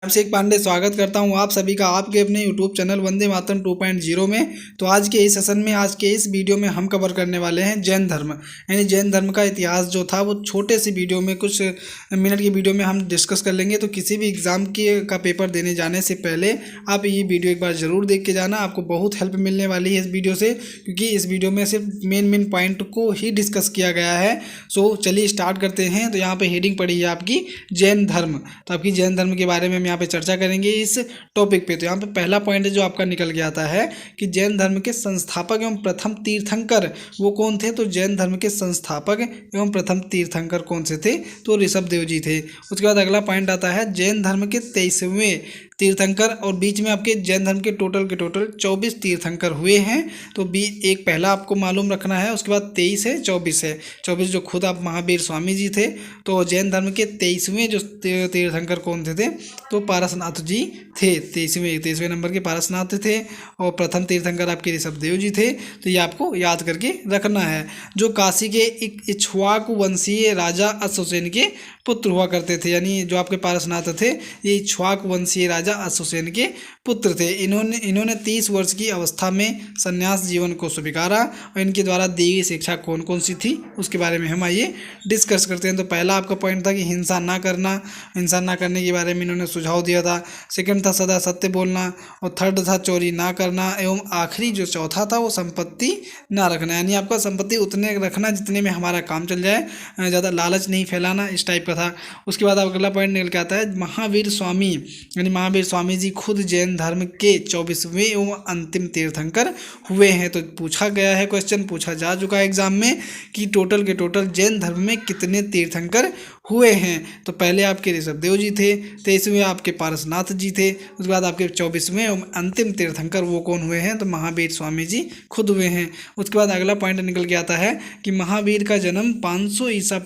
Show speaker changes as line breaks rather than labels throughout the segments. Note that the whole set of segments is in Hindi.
अभिषेक पांडे स्वागत करता हूं आप सभी का आपके अपने यूट्यूब चैनल वंदे मातरम 2.0 में। तो आज के इस सेशन में आज के इस वीडियो में हम कवर करने वाले हैं जैन धर्म, यानी जैन धर्म का इतिहास जो था वो छोटे सी वीडियो में कुछ मिनट की वीडियो में हम डिस्कस कर लेंगे। तो किसी भी एग्ज़ाम का पेपर देने जाने से पहले आप ये वीडियो एक बार ज़रूर देख के जाना, आपको बहुत हेल्प मिलने वाली है इस वीडियो से, क्योंकि इस वीडियो में सिर्फ मेन पॉइंट को ही डिस्कस किया गया है। सो चलिए स्टार्ट करते हैं। तो यहाँ पर हेडिंग पड़ी है आपकी जैन धर्म। तो आपकी जैन धर्म के बारे में यहाँ पे चर्चा करेंगे इस टॉपिक पे। तो यहाँ पे पहला पॉइंट जो आपका निकल के आता है कि जैन धर्म के संस्थापक एवं प्रथम तीर्थंकर वो कौन थे। तो जैन धर्म के संस्थापक एवं प्रथम तीर्थंकर कौन से थे, तो ऋषभ देव जी थे। उसके बाद अगला पॉइंट आता है जैन धर्म के 23वें तीर्थंकर, और बीच में आपके जैन धर्म के टोटल 24 तीर्थंकर हुए हैं। तो एक पहला आपको मालूम रखना है, उसके बाद 23 है, 24 है। 24 जो खुद आप महावीर स्वामी जी थे। तो जैन धर्म के 23वें जो तीर्थंकर कौन थे, तो पारसनाथ जी थे। 23वें नंबर के पारसनाथ थे, और प्रथम तीर्थंकर आपके ऋषभ देव जी थे। तो ये आपको याद करके रखना है। जो काशी के इक्ष्वाकु वंशीय राजा अश्वसेन के पुत्र हुआ करते थे, यानी जो आपके पारसनाथ थे ये इक्ष्वाकु वंशीय राजा अश्वसेन के पुत्र थे। इन्होंने 30 वर्ष की अवस्था में संन्यास जीवन को स्वीकारा, और इनके द्वारा दी गई शिक्षा कौन कौन सी थी उसके बारे में हम आइए डिस्कस करते हैं। तो पहला आपका पॉइंट था कि हिंसा ना करना, हिंसा ना करने के बारे में इन्होंने सुझाव दिया था। सेकंड था सदा सत्य बोलना, और थर्ड था चोरी ना करना, एवं आखिरी जो चौथा था वो संपत्ति ना रखना, यानी आपका संपत्ति उतने रखना जितने में हमारा काम चल जाए, ज़्यादा लालच नहीं फैलाना, इस टाइप का था। उसके बाद अगला पॉइंट निकल के आता है महावीर स्वामी, यानी महावीर स्वामी जी खुद जैन धर्म के 24वें एवं अंतिम तीर्थंकर हुए हैं। तो पूछा गया है, क्वेश्चन पूछा जा चुका है एग्जाम में कि टोटल के टोटल जैन धर्म में कितने तीर्थंकर हुए हैं। तो पहले आपके ऋषभ देव जी थे, 23वें आपके पारसनाथ जी थे, उसके बाद आपके 24वें एवं अंतिम तीर्थंकर वो कौन हुए हैं, तो महावीर स्वामी जी खुद हुए हैं। उसके बाद अगला पॉइंट निकल के आता है कि महावीर का जन्म 540 ईसा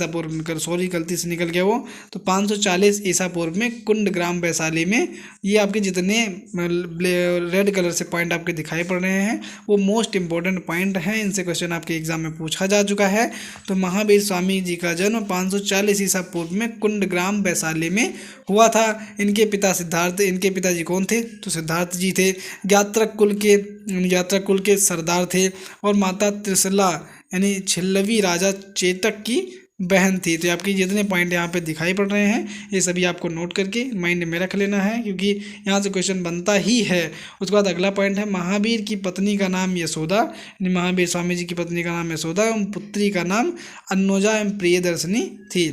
पूर्व, सॉरी गलती से निकल गया वो, तो 540 ईसा पूर्व में कुंड ग्राम वैशाली में, ये आपके जितने रेड कलर से पॉइंट आपके दिखाई पड़ रहे हैं वो मोस्ट इंपॉर्टेंट पॉइंट हैं, इनसे क्वेश्चन आपके एग्जाम में पूछा जा चुका है। तो महावीर स्वामी जी का जन्म 540 ईसा पूर्व में कुंड ग्राम वैशाली में हुआ था। इनके पिता सिद्धार्थ, इनके पिताजी कौन थे, तो सिद्धार्थ जी थे। यात्रक कुल के सरदार थे, और माता त्रिशला यानी छिल्लवी राजा चेतक की बहन थी। तो आपकी जितने पॉइंट यहाँ पे दिखाई पड़ रहे हैं ये सभी आपको नोट करके माइंड में रख लेना है, क्योंकि यहाँ से क्वेश्चन बनता ही है। उसके बाद अगला पॉइंट है महावीर की पत्नी का नाम यशोदा, महावीर स्वामी जी की पत्नी का नाम यशोदा एवं पुत्री का नाम अन्नोजा एवं प्रियदर्शनी थी।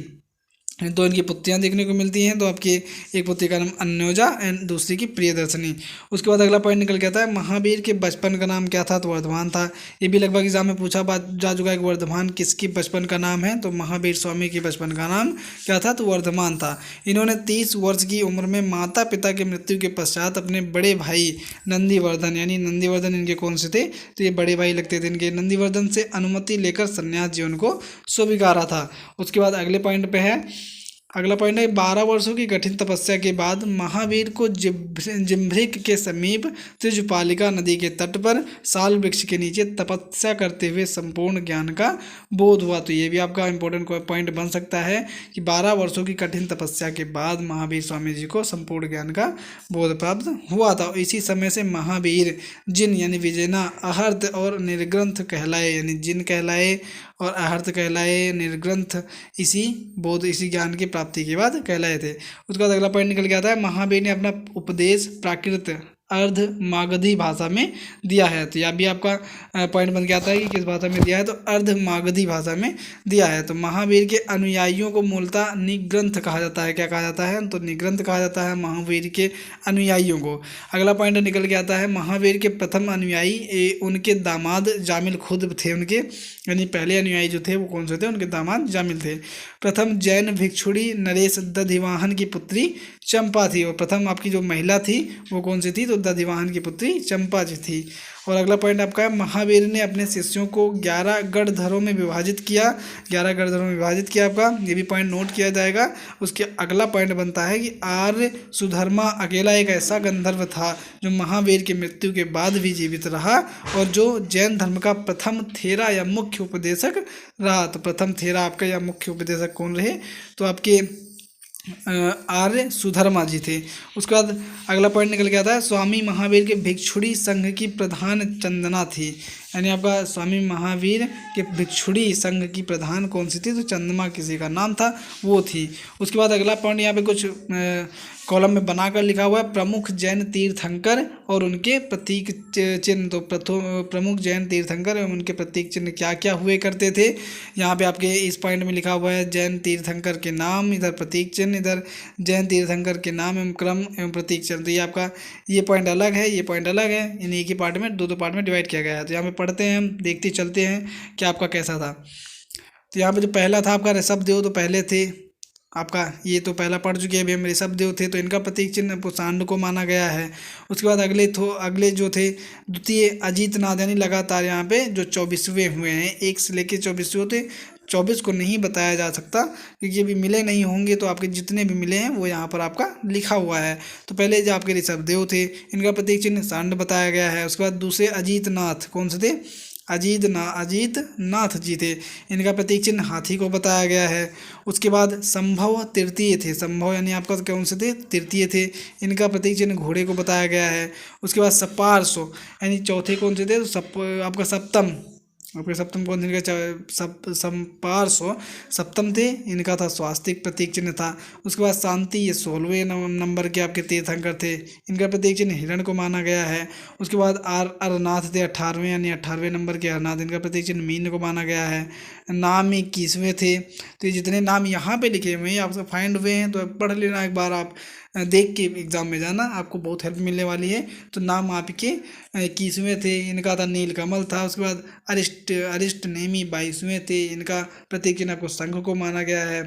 तो इनकी पुत्रियां देखने को मिलती हैं। तो आपकी एक पुत्री का नाम अन्योजा एंड दूसरी की प्रियदर्शनी। उसके बाद अगला पॉइंट निकल के आता है महावीर के बचपन का नाम क्या था, तो वर्धमान था। ये भी लगभग एग्जाम में पूछा जा चुका है कि वर्धमान किसकी बचपन का नाम है, तो महावीर स्वामी के बचपन का नाम क्या था, तो वर्धमान था। इन्होंने 30 वर्ष की उम्र में माता पिता की मृत्यु के पश्चात अपने बड़े भाई नंदीवर्धन, यानी नंदीवर्धन इनके कौन से थे, तो ये बड़े भाई लगते थे इनके, नंदीवर्धन से अनुमति लेकर संन्यास जीवन को स्वीकारा था। उसके बाद अगले पॉइंट पे है, अगला पॉइंट है 12 वर्षों की कठिन तपस्या के बाद महावीर को जिम्भृक के समीप त्रिजुपालिका नदी के तट पर साल वृक्ष के नीचे तपस्या करते हुए संपूर्ण ज्ञान का बोध हुआ। तो ये भी आपका इंपॉर्टेंट पॉइंट बन सकता है कि 12 वर्षों की कठिन तपस्या के बाद महावीर स्वामी जी को संपूर्ण ज्ञान का बोध प्राप्त हुआ था। इसी समय से महावीर जिन यानी विजयना अहर्त और निर्ग्रंथ कहलाए, यानी जिन कहलाए और अहर्त कहलाए, निर्ग्रंथ इसी ज्ञान की प्राप्ति के बाद कहलाए थे। उसके बाद अगला पॉइंट निकल के आता है महावीर ने अपना उपदेश प्राकृत अर्ध मागधी भाषा में दिया है। तो यह भी आपका पॉइंट बन के आता है कि किस भाषा में दिया है, तो अर्ध मागधी भाषा में दिया है। तो महावीर के अनुयायियों को मूलतः निग्रंथ कहा जाता है। क्या कहा जाता है, तो निग्रंथ कहा जाता है महावीर के अनुयायियों को। अगला पॉइंट निकल के आता है महावीर के प्रथम अनुयायी उनके दामाद जामिल खुद थे उनके, यानी पहले अनुयायी जो थे वो कौन से थे, उनके दामाद जामिल थे। प्रथम जैन भिक्षुड़ी नरेश दधिवाहन की पुत्री चंपा थी, और प्रथम आपकी जो महिला थी वो कौन सी थी, तो दधिवाहन की पुत्री चंपा जी थी। और अगला पॉइंट आपका है महावीर ने अपने शिष्यों को 11 गढ़धरों में विभाजित किया। 11 गढ़धरों में विभाजित किया आपका, ये भी पॉइंट नोट किया जाएगा। उसके अगला पॉइंट बनता है कि आर्य सुधर्मा अकेला एक ऐसा गंधर्व था जो महावीर की मृत्यु के बाद भी जीवित रहा, और जो जैन धर्म का प्रथम थेरा या मुख्य उपदेशक रहा। तो प्रथम थेरा आपका या मुख्य उपदेशक कौन रहे, तो आपके आर्य सुधर्मा जी थे। उसके बाद अगला पॉइंट निकल के आता है स्वामी महावीर के भिक्षुणी संघ की प्रधान चंदना थी। यानी आपका स्वामी महावीर के भिक्षुणी संघ की प्रधान कौन सी थी, तो चंदमा किसी का नाम था, वो थी। उसके बाद अगला पॉइंट यहाँ पे कुछ कॉलम में बनाकर लिखा हुआ है प्रमुख जैन तीर्थंकर और उनके प्रतीक चिन्ह। तो प्रमुख जैन तीर्थंकर एवं उनके प्रतीक चिन्ह क्या क्या हुए करते थे। यहाँ पे आपके इस पॉइंट में लिखा हुआ है जैन तीर्थंकर के नाम, इधर प्रतीक चिन्ह, इधर जैन तीर्थंकर के नाम एवं क्रम एवं प्रतीक चिन्ह। तो ये आपका ये पॉइंट अलग है, ये पॉइंट अलग है, इन एक ही पार्ट में दो पार्ट में डिवाइड किया गया है। तो यहाँ पे पढ़ते हैं हम, देखते चलते हैं कि आपका कैसा था। तो यहाँ पे जो पहला था आपका ऋषभदेव, तो पहले थे आपका, ये तो पहला पढ़ चुके हैं अभी हम। ऋषभदेव थे तो इनका प्रतीक चिन्ह सांड को माना गया है। उसके बाद अगले जो थे द्वितीय अजीतनाथ, यानी लगातार यहाँ पे जो 24वें हुए हैं, 1 से लेके 24वें होते, 24 को नहीं बताया जा सकता क्योंकि अभी मिले नहीं होंगे। तो आपके जितने भी मिले हैं वो यहाँ पर आपका लिखा हुआ है। तो पहले जो आपके ऋषभदेव थे इनका प्रतीक चिन्ह सांड बताया गया है। उसके बाद दूसरे अजीतनाथ कौन से थे, अजीत नाथ जी थे, इनका प्रतीक चिन्ह हाथी को बताया गया है। उसके बाद संभव तृतीय थे, संभव यानी आपका कौन से थे, तृतीय थे, इनका प्रतीक चिन्ह घोड़े को बताया गया है। उसके बाद सपार्सो यानी चौथे कौन से थे, तो आपका सप्तम, आपके सप्तम कौन थे, इनका संपार्श्व सप्तम थे, इनका था स्वास्तिक प्रतीक चिन्ह था। उसके बाद शांति, ये 16वें नंबर के आपके तीर्थंकर थे, इनका प्रतीक चिन्ह हिरण को माना गया है। उसके बाद अरनाथ थे 18वें, यानी 18वें नंबर के अरनाथ, इनका प्रतीक चिन्ह मीन को माना गया है। नाम 21वें थे। तो ये जितने नाम यहाँ पे लिखे हुए हैं आपसे फाइंड हुए हैं, तो पढ़ लेना एक बार, आप देख के एग्जाम में जाना, आपको बहुत हेल्प मिलने वाली है। तो नाम आपके 21वें थे, इनका था नीलकमल था। उसके बाद अरिष्ट नेमी 22वें थे, इनका प्रतीक चिन्ह आपको संघ को माना गया है।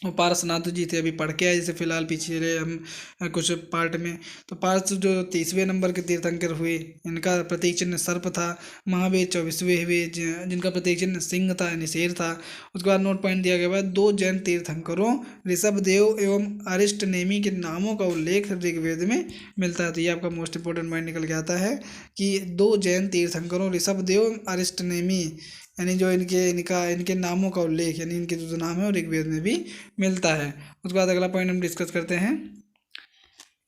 वो पारसनाथ जी थे, अभी पढ़ के आए जैसे फिलहाल पीछे हम कुछ पार्ट में। तो पार्स जो 30वें नंबर के तीर्थंकर हुए, इनका प्रतीक चिन्ह सर्प था। महावीर 24वें हुए, जिनका प्रतीक चिन्ह सिंह था यानी शेर था। उसके बाद नोट पॉइंट दिया गया है 2 जैन तीर्थंकरों ऋषभदेव एवं अरिष्ट नेमी के नामों का उल्लेख ऋग्वेद में मिलता है। तो ये आपका मोस्ट इंपॉर्टेंट पॉइंट निकल के आता है कि 2 जैन तीर्थंकरों ऋषभदेव एवं अरिष्ट नेमी, यानी जो इनके नामों का उल्लेख, यानी इनके जो नाम है वो ऋग्वेद में भी मिलता है। उसके बाद अगला पॉइंट हम डिस्कस करते हैं।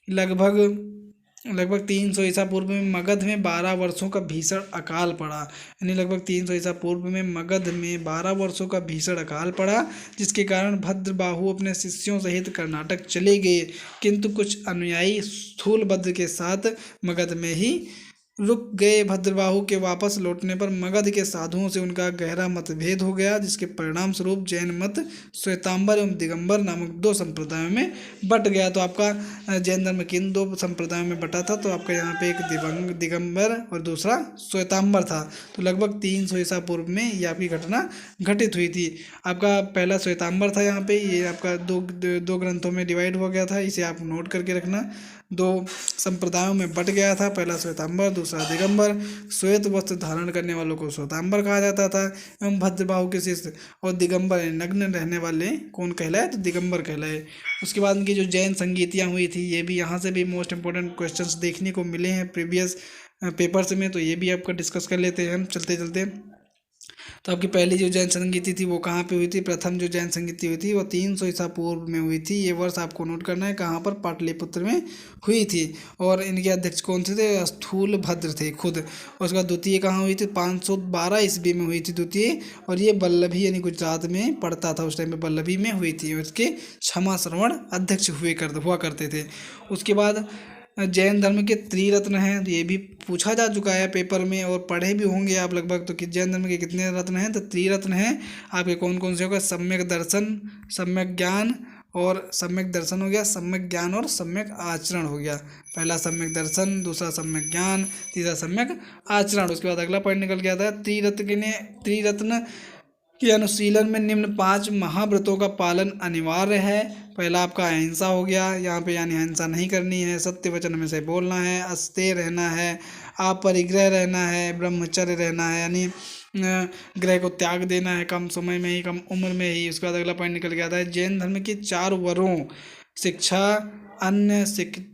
लगभग 300 ईसा पूर्व में मगध में 12 वर्षों का भीषण अकाल पड़ा। यानी लगभग 300 ईसा पूर्व में मगध में 12 वर्षों का भीषण अकाल पड़ा, जिसके कारण भद्रबाहु अपने शिष्यों सहित कर्नाटक चले गए, किंतु कुछ अनुयायी स्थूलभद्र के साथ मगध में ही रुक गए। भद्रबाहु के वापस लौटने पर मगध के साधुओं से उनका गहरा मतभेद हो गया, जिसके परिणाम स्वरूप जैन मत श्वेतांबर एवं दिगंबर नामक 2 संप्रदायों में बट गया। तो आपका जैन धर्म किन 2 संप्रदायों में बटा था, तो आपका यहाँ पे एक दिगंबर और दूसरा श्वेतांबर था। तो लगभग 300 ईसा पूर्व में ये आपकी घटना घटित हुई थी। आपका पहला श्वेतांबर था, यहाँ पे ये आपका दो ग्रंथों में डिवाइड हो गया था, इसे आप नोट करके रखना। 2 संप्रदायों में बट गया था, पहला श्वेतांबर दूसरा दिगंबर। श्वेत वस्त्र धारण करने वालों को श्वेतांबर कहा जाता था एवं भद्रबाहु के शिष्य और दिगंबर नग्न रहने वाले कौन कहलाए, तो दिगंबर कहलाए। उसके बाद इनकी जो जैन संगीतियाँ हुई थी, ये भी यहाँ से भी मोस्ट इंपॉर्टेंट क्वेश्चंस देखने को मिले हैं प्रीवियस पेपर्स में, तो ये भी आपका डिस्कस कर लेते हैं हम चलते चलते। तो आपकी पहली जो जैन संगीति थी वो कहाँ पे हुई थी, प्रथम जो जैन संगीति हुई थी वो 300 ईसा पूर्व में हुई थी। ये वर्ष आपको नोट करना है, कहाँ पर, पाटलिपुत्र में हुई थी। और इनके अध्यक्ष कौन से थे, स्थूलभद्र थे खुद। और उसके बाद द्वितीय कहाँ हुई थी, 512 ईस्वी में हुई थी द्वितीय, और ये वल्लभी यानी गुजरात में पड़ता था उस टाइम में, वल्लभी में हुई थी। उसके क्षमा श्रवण अध्यक्ष हुआ करते थे। उसके बाद जैन धर्म के त्रिरत्न हैं, तो ये भी पूछा जा चुका है पेपर में और पढ़े भी होंगे आप लगभग। तो कि जैन धर्म के कितने रत्न हैं, तो त्रिरत्न हैं आपके कौन कौन से होगा, सम्यक दर्शन, सम्यक ज्ञान, और सम्यक दर्शन हो गया, सम्यक ज्ञान और सम्यक आचरण हो गया। पहला सम्यक दर्शन, दूसरा सम्यक ज्ञान, तीसरा सम्यक आचरण। उसके बाद अगला पॉइंट निकल के आता है त्रिरत्न के अनुशीलन में निम्न 5 महाव्रतों का पालन अनिवार्य है। पहला आपका अहिंसा हो गया, यहाँ पे यानी हिंसा नहीं करनी है, सत्य वचन में से बोलना है, अस्तेय रहना है, अपरिग्रह रहना है, ब्रह्मचर्य रहना है, यानी ग्रह को त्याग देना है कम समय में ही, कम उम्र में ही। उसके बाद अगला पॉइंट निकल के आता है जैन धर्म के 4 वरों शिक्षा, अन्न,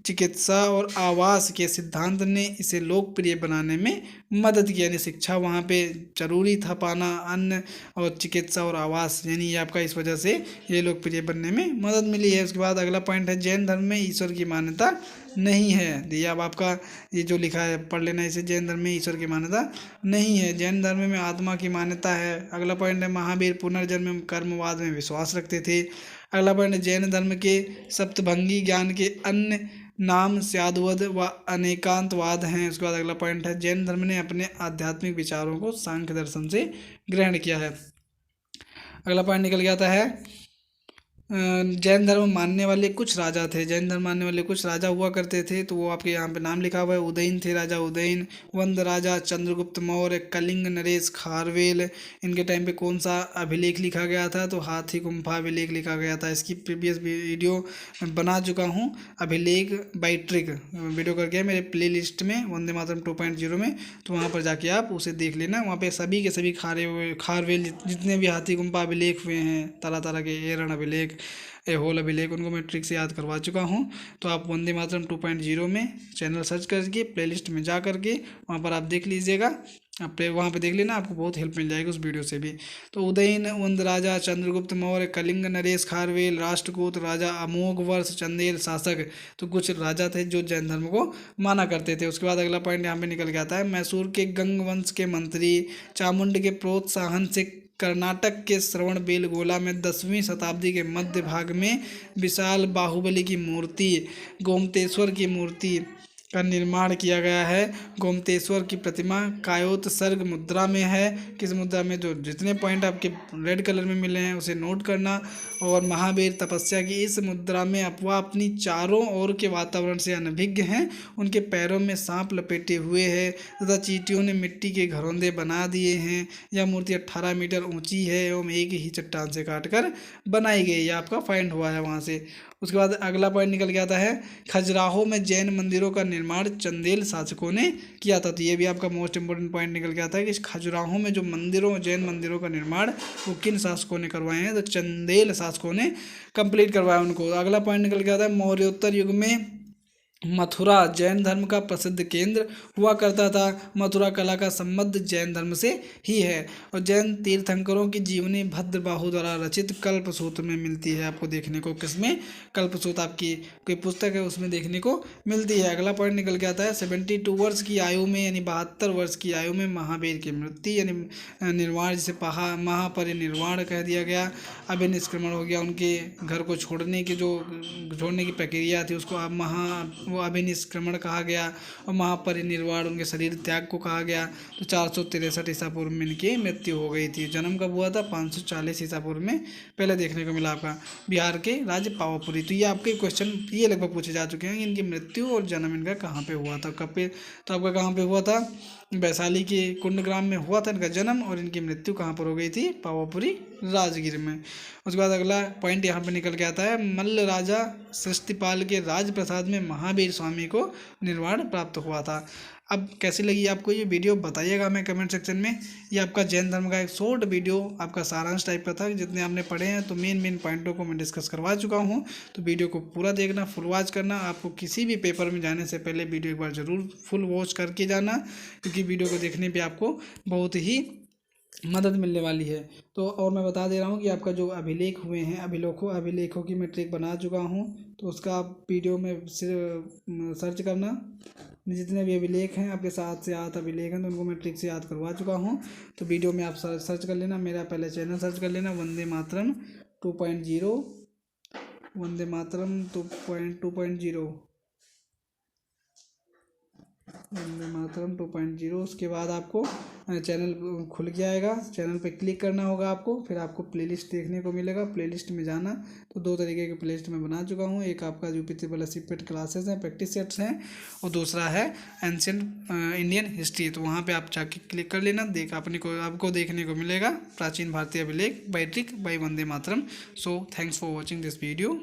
चिकित्सा और आवास के सिद्धांत ने इसे लोकप्रिय बनाने में मदद की। यानी शिक्षा वहाँ पे जरूरी था पाना, अन्न और चिकित्सा और आवास, यानी ये आपका इस वजह से ये लोकप्रिय बनने में मदद मिली है। उसके बाद अगला पॉइंट है, जैन धर्म में ईश्वर की मान्यता नहीं है। ये अब आपका ये जो लिखा है पढ़ लेना इसे, जैन धर्म में ईश्वर की मान्यता नहीं है। जैन धर्म में आत्मा की मान्यता है। अगला पॉइंट है, महावीर पुनर्जन्म कर्मवाद में विश्वास रखते थे। अगला पॉइंट, जैन धर्म के सप्तभंगी ज्ञान के अन्य नाम स्याद्वद व अनेकांतवाद हैं। उसके बाद अगला पॉइंट है, जैन धर्म ने अपने आध्यात्मिक विचारों को सांख्य दर्शन से ग्रहण किया है। अगला पॉइंट निकल के आता है, जैन धर्म मानने वाले कुछ राजा थे। जैन धर्म मानने वाले कुछ राजा हुआ करते थे, तो वो आपके यहाँ पे नाम लिखा हुआ है। उदयन थे राजा उदयन, वंद राजा, चंद्रगुप्त मौर्य, कलिंग नरेश, खारवेल। इनके टाइम पे कौन सा अभिलेख लिखा गया था, तो हाथी गुम्फा अभिलेख लिखा गया था। इसकी प्रीवियस वीडियो बना चुका हूँ, अभिलेख बाई ट्रिक वीडियो करके मेरे प्ले लिस्ट में वंदे मातरम 2.0 में, तो वहाँ पर जाके आप उसे देख लेना। वहाँ पे सभी के सभी खारवेल जितने भी हाथी गुम्फा अभिलेख हुए हैं, तरह तरह के एरण अभिलेख, होल अभिलेख, उनको मैं ट्रिक से याद करवा चुका हूँ। तो आप वंदे मातरम 2.0 में चैनल सर्च करके प्लेलिस्ट में जा करके वहाँ पर आप देख लीजिएगा। आप वहाँ पे देख लेना, आपको बहुत हेल्प मिल जाएगी उस वीडियो से भी। तो उदयन, वंद राजा, चंद्रगुप्त मौर्य, कलिंग नरेश, खारवेल, राष्ट्रकूट राजा, अमोघ वर्ष, चंदेल शासक, तो कुछ राजा थे जो जैन धर्म को माना करते थे। उसके बाद अगला पॉइंट यहाँ पे निकल के आता है, मैसूर के गंग वंश के मंत्री चामुंड के प्रोत्साहन से कर्नाटक के श्रवण बेलगोला में 10वीं शताब्दी के मध्य भाग में विशाल बाहुबली की मूर्ति, गोमतेश्वर की मूर्ति का निर्माण किया गया है। गोमतेश्वर की प्रतिमा कायोत सर्ग मुद्रा में है। किस मुद्रा में, जो जितने पॉइंट आपके रेड कलर में मिले हैं उसे नोट करना। और महावीर तपस्या की इस मुद्रा में वह अपनी चारों ओर के वातावरण से अनभिज्ञ हैं। उनके पैरों में सांप लपेटे हुए हैं तथा चींटियों ने मिट्टी के घरौंदे बना दिए हैं। यह मूर्ति 18 मीटर ऊंची है एवं एक ही चट्टान से काटकर बनाई गई। यह आपका फाइंड हुआ है वहाँ से। उसके बाद अगला पॉइंट निकल के आता है, खजुराहो में जैन मंदिरों का निर्माण चंदेल शासकों ने किया था। तो ये भी आपका मोस्ट इंपोर्टेंट पॉइंट निकल के आता है कि खजुराहो में जो जैन मंदिरों का निर्माण वो किन शासकों ने करवाए हैं, तो चंदेल शासकों ने कंप्लीट करवाया उनको। अगला पॉइंट निकल के आता है, मौर्योत्तर युग में मथुरा जैन धर्म का प्रसिद्ध केंद्र हुआ करता था। मथुरा कला का संबंध जैन धर्म से ही है। और जैन तीर्थंकरों की जीवनी भद्रबाहु द्वारा रचित कल्पसूत्र में मिलती है। आपको देखने को किसमें, कल्पसूत्र आपकी कोई पुस्तक है उसमें देखने को मिलती है। अगला पॉइंट निकल के आता है, 72 वर्ष की आयु में यानी 72 वर्ष की आयु में महावीर की मृत्यु यानी निर्वाण, जिसे महापरिनिर्वाण कह दिया गया। अभिनिष्क्रमण हो गया, उनके घर को छोड़ने की प्रक्रिया थी उसको वो अभिनिष्क्रमण कहा गया। और महापरिनिर्वाण उनके शरीर त्याग को कहा गया। तो 463 ईसा पूर्व में इनकी मृत्यु हो गई थी। जन्म कब हुआ था, 540 ईसा पूर्व में पहले देखने को मिला आपका बिहार के राज्य पावापुरी। तो ये आपके क्वेश्चन ये लगभग पूछे जा चुके हैं, इनकी मृत्यु और जन्म इनका कहाँ पे हुआ था, कब पे, तो आपका कहाँ पे हुआ था, वैशाली के कुंडग्राम में हुआ था इनका जन्म। और इनकी मृत्यु कहाँ पर हो गई थी, पावापुरी राजगीर में। उसके बाद अगला पॉइंट यहाँ पे निकल के आता है, मल्ल राजा सृष्टिपाल के राजप्रसाद में महावीर स्वामी को निर्वाण प्राप्त हुआ था। अब कैसी लगी आपको ये वीडियो बताइएगा हमें कमेंट सेक्शन में। ये आपका जैन धर्म का एक शॉर्ट वीडियो आपका सारांश टाइप का था, जितने आपने पढ़े हैं तो मेन पॉइंटों को मैं डिस्कस करवा चुका हूँ। तो वीडियो को पूरा देखना, फुल वॉच करना। आपको किसी भी पेपर में जाने से पहले वीडियो एक बार ज़रूर फुल वॉच करके जाना, क्योंकि वीडियो को देखने पर आपको बहुत ही मदद मिलने वाली है। तो और मैं बता दे रहा हूँ कि आपका जो अभिलेख हुए हैं, अभिलेखों की मैं ट्रिक बना चुका हूँ, तो उसका आप वीडियो में सर्च करना। जितने भी अभिलेख हैं आपके 7 से 8 अभिलेख हैं, तो उनको मैं ट्रिक से याद करवा चुका हूँ। तो वीडियो में आप सर्च कर लेना, मेरा पहले चैनल सर्च कर लेना, वंदे मातरम 2.0, वंदे मातरम 2.0, वंदे मातरम 2.0। उसके बाद आपको चैनल खुल के आएगा, चैनल पे क्लिक करना होगा आपको, फिर आपको प्लेलिस्ट देखने को मिलेगा। प्लेलिस्ट में जाना तो 2 तरीके के प्लेलिस्ट में बना चुका हूँ, एक आपका यूपी वाला सीपेट क्लासेस हैं, प्रैक्टिस सेट्स हैं, और दूसरा है एंशिएंट इंडियन हिस्ट्री। तो वहाँ पे आप जाके क्लिक कर लेना, आपको देखने को मिलेगा प्राचीन भारतीय अभिलेख by trick by Vande Mataram. So thanks for watching this video.